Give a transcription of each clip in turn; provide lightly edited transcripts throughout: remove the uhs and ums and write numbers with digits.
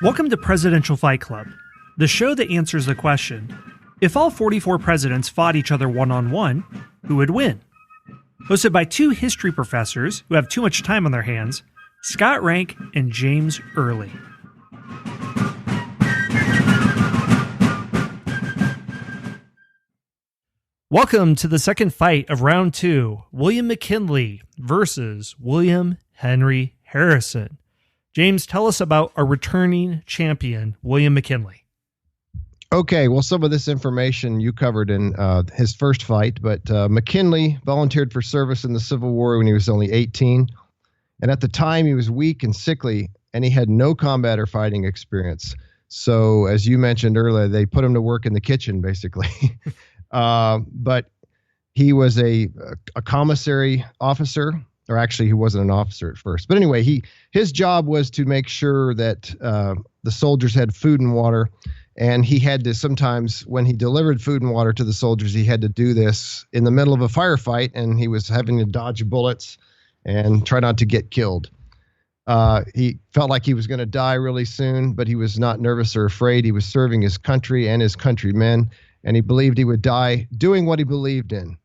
Welcome to Presidential Fight Club, the show that answers the question, if all 44 presidents fought each other one-on-one, who would win? Hosted by two history professors who have too much time on their hands, Scott Rank and James Early. Welcome to the second fight of round two, William McKinley versus William Henry Harrison. James, tell us about our returning champion, William McKinley. Okay, well, some of this information you covered in his first fight, but McKinley volunteered for service in the Civil War when he was only 18. And at the time, he was weak and sickly, and he had no combat or fighting experience. So, as you mentioned earlier, they put him to work in the kitchen, basically. But he was a commissary officer. Or actually, he wasn't an officer at first. But anyway, his job was to make sure that the soldiers had food and water. And he had to sometimes, when he delivered food and water to the soldiers, he had to do this in the middle of a firefight. And he was having to dodge bullets and try not to get killed. He felt like he was going to die really soon, but he was not nervous or afraid. He was serving his country and his countrymen. And he believed he would die doing what he believed in.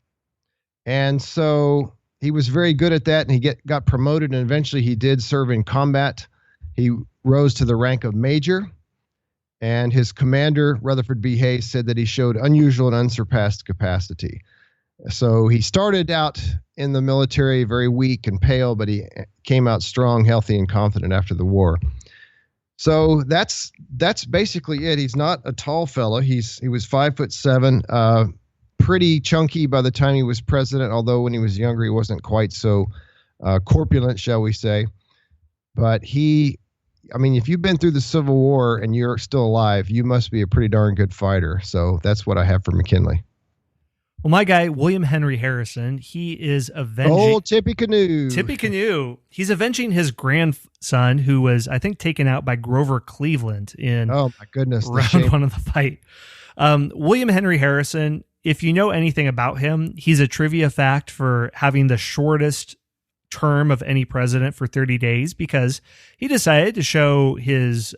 And so he was very good at that, and he got promoted, and eventually he did serve in combat. He rose to the rank of major, and his commander, Rutherford B said that he showed unusual and unsurpassed capacity. So he started out in the military very weak and pale, but he came out strong, healthy, and confident after the war. So that's basically it. He's not a tall fellow. He was 5'7", pretty chunky by the time he was president, although when he was younger, he wasn't quite so corpulent, shall we say. But if you've been through the Civil War and you're still alive, you must be a pretty darn good fighter. So that's what I have for McKinley. Well, my guy, William Henry Harrison, he is avenging... Old Tippy Canoe. Tippy Canoe. He's avenging his grandson, who was, I think, taken out by Grover Cleveland in oh my goodness, round one of the fight. William Henry Harrison, if you know anything about him, he's a trivia fact for having the shortest term of any president for 30 days because he decided to show his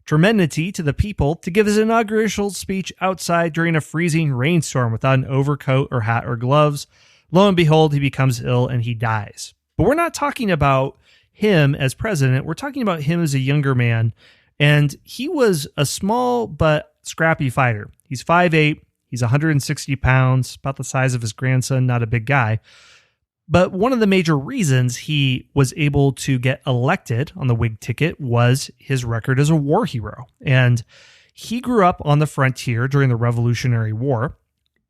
tremendity to the people to give his inaugural speech outside during a freezing rainstorm without an overcoat or hat or gloves. Lo and behold, he becomes ill and he dies. But we're not talking about him as president. We're talking about him as a younger man. And he was a small but scrappy fighter. He's 5'8". He's 160 pounds, about the size of his grandson, not a big guy. But one of the major reasons he was able to get elected on the Whig ticket was his record as a war hero. And he grew up on the frontier during the Revolutionary War.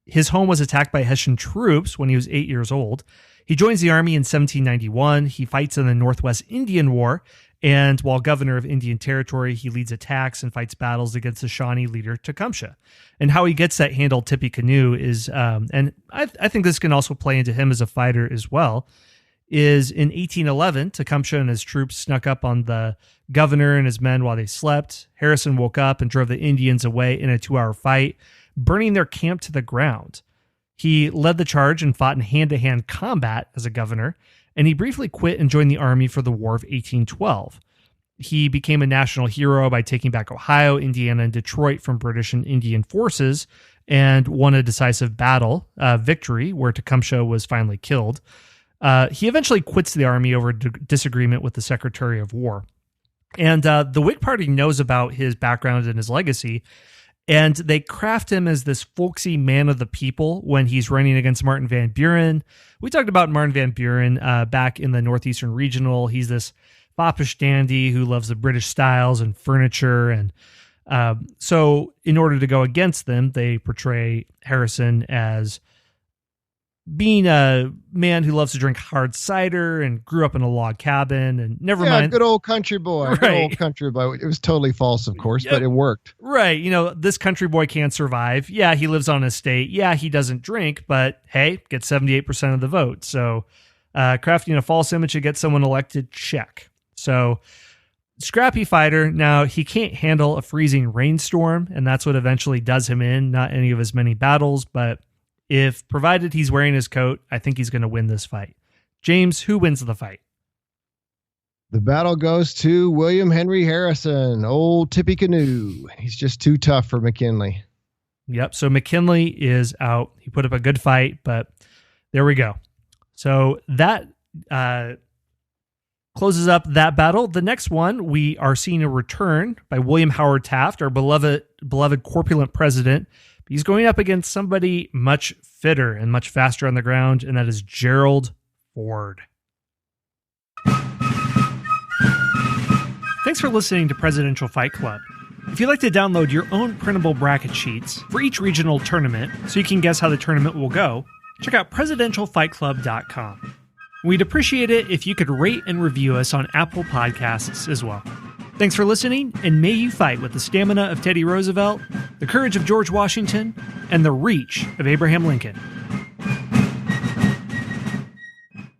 His home was attacked by Hessian troops when he was 8 years old. He joins the army in 1791. He fights in the Northwest Indian War. And while governor of Indian Territory, he leads attacks and fights battles against the Shawnee leader Tecumseh. And how he gets that handle Tippy Canoe is, and I think this can also play into him as a fighter as well, is in 1811, Tecumseh and his troops snuck up on the governor and his men while they slept. Harrison woke up and drove the Indians away in a 2-hour fight, burning their camp to the ground. He led the charge and fought in hand-to-hand combat as a governor, and he briefly quit and joined the army for the War of 1812. He became a national hero by taking back Ohio, Indiana, and Detroit from British and Indian forces and won a decisive battle, victory, where Tecumseh was finally killed. He eventually quits the army over disagreement with the Secretary of War. And the Whig Party knows about his background and his legacy, and they craft him as this folksy man of the people when he's running against Martin Van Buren. We talked about Martin Van Buren back in the Northeastern Regional. He's this foppish dandy who loves the British styles and furniture. And so in order to go against them, they portray Harrison as being a man who loves to drink hard cider and grew up in a log cabin and never mind. Good old country boy. Right. Good old country boy. It was totally false, of course, but it worked. Right. You know, this country boy can't survive. Yeah, he lives on an estate. Yeah, he doesn't drink, but hey, gets 78% of the vote. So crafting a false image to get someone elected, check. So scrappy fighter. Now, he can't handle a freezing rainstorm, and that's what eventually does him in, not any of his many battles, but if provided he's wearing his coat, I think he's going to win this fight. James, who wins the fight? The battle goes to William Henry Harrison, old Tippecanoe. He's just too tough for McKinley. Yep. So McKinley is out. He put up a good fight, but there we go. So that closes up that battle. The next one, we are seeing a return by William Howard Taft, our beloved corpulent president. He's going up against somebody much fitter and much faster on the ground, and that is Gerald Ford. Thanks for listening to Presidential Fight Club. If you'd like to download your own printable bracket sheets for each regional tournament so you can guess how the tournament will go, check out presidentialfightclub.com. We'd appreciate it if you could rate and review us on Apple Podcasts as well. Thanks for listening, and may you fight with the stamina of Teddy Roosevelt, the courage of George Washington, and the reach of Abraham Lincoln.